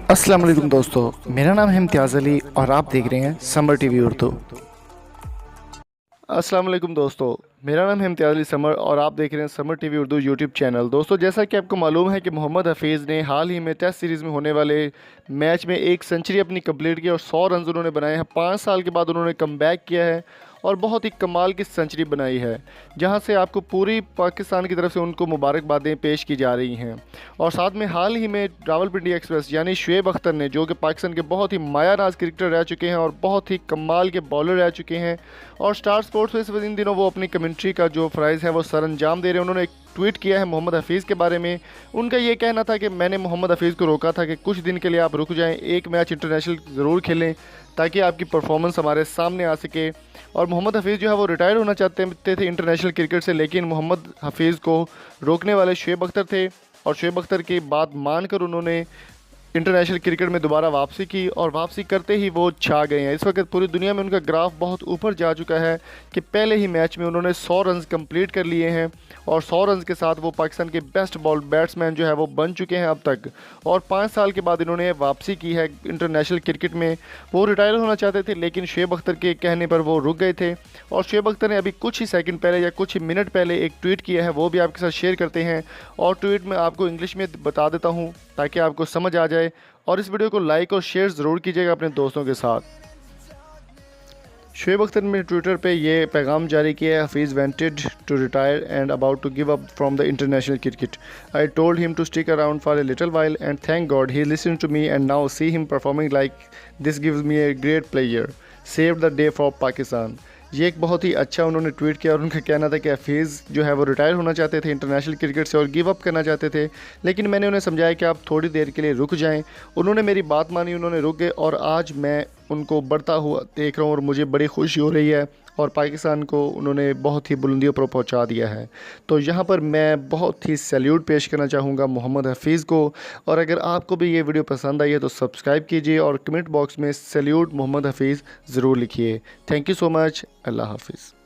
अस्सलाम वालेकुम दोस्तों, मेरा नाम है इम्तियाज़ अली और आप देख रहे हैं समर टीवी उर्दू। अस्सलाम वालेकुम दोस्तों, मेरा नाम है इम्तियाज़ अली समर और आप देख रहे हैं summer TV Urdu YouTube channel. दोस्तों, जैसा कि आपको मालूम है कि मोहम्मद हफीज़ ने हाल ही में टेस्ट सीरीज़ में होने वाले मैच में एक सेंचुरी अपनी कंप्लीट की और 100 रन उन्होंने बनाए हैं। 5 साल के बाद उन्होंने कमबैक किया है और बहुत ही कमाल की सेंचुरी बनाई है, जहां से आपको पूरी पाकिस्तान की तरफ से उनको मुबारकबादें पेश की जा रही हैं। और साथ में हाल ही में रावलपिंडी एक्सप्रेस यानी शुएब अख्तर ने, जो कि पाकिस्तान के बहुत ही मायानाज क्रिकेटर रह चुके हैं और बहुत ही कमाल के बॉलर रह चुके हैं, और स्टार स्पोर्ट्स में इस इन दिनों वो अपनी कमेंट्री का जो फ़राइज़ है वो सर अंजाम दे रहे हैं। उन्होंने एक ट्वीट किया है मोहम्मद हफीज़ के बारे में। उनका ये कहना था कि मैंने मोहम्मद हफीज़ को रोका था कि कुछ दिन के लिए आप रुक जाएं, एक मैच इंटरनेशनल ज़रूर खेलें ताकि आपकी परफॉर्मेंस हमारे सामने आ सके। और मोहम्मद हफीज़ जो है वो रिटायर होना चाहते थे इंटरनेशनल क्रिकेट से, लेकिन मोहम्मद हफीज़ को रोकने वाले शुएब अख्तर थे और शुएब अख्तर की बात मानकर उन्होंने इंटरनेशनल क्रिकेट में दोबारा वापसी की और वापसी करते ही वो छा गए हैं। इस वक्त पूरी दुनिया में उनका ग्राफ बहुत ऊपर जा चुका है कि पहले ही मैच में उन्होंने 100 रन कंप्लीट कर लिए हैं और 100 रन के साथ वो पाकिस्तान के बेस्ट बॉल बैट्समैन जो है वो बन चुके हैं अब तक। और 5 साल के बाद इन्होंने वापसी की है इंटरनेशनल क्रिकेट में। वो रिटायर होना चाहते थे लेकिन शुएब अख्तर के कहने पर वो रुक गए थे। और शुएब अख्तर ने अभी कुछ ही सेकंड पहले या कुछ ही मिनट पहले एक ट्वीट किया है, वो भी आपके साथ शेयर करते हैं। और ट्वीट में आपको इंग्लिश में बता देता हूँ ताकि आपको समझ आ जाए, और इस वीडियो को लाइक और शेयर ज़रूर कीजिएगा अपने दोस्तों के साथ। शुएब अख्तर ने ट्विटर पे ये पैगाम जारी किया है, Hafeez wanted to retire and about to give up from the international cricket. I told him to stick around for a little while and thank god he listen to me and now see him performing like this gives me a great player, save the day for Pakistan. ये एक बहुत ही अच्छा उन्होंने tweet किया और उनका कहना था कि हफीज़ जो है वो रिटायर होना चाहते थे इंटरनेशनल क्रिकेट से और गिव अप करना चाहते थे, लेकिन मैंने उन्हें समझाया कि आप थोड़ी देर के लिए रुक जाएं। उन्होंने मेरी बात मानी, उन्होंने रुक गए और आज मैं उनको बढ़ता हुआ देख रहा हूँ और मुझे बड़ी खुशी हो रही है। और पाकिस्तान को उन्होंने बहुत ही बुलंदियों पर पहुंचा दिया है। तो यहाँ पर मैं बहुत ही सैल्यूट पेश करना चाहूँगा मोहम्मद हफीज़ को। और अगर आपको भी ये वीडियो पसंद आई है तो सब्सक्राइब कीजिए और कमेंट बॉक्स में सैल्यूट मोहम्मद हफीज़ ज़रूर लिखिए। Thank you so much. Allah हाफिज़।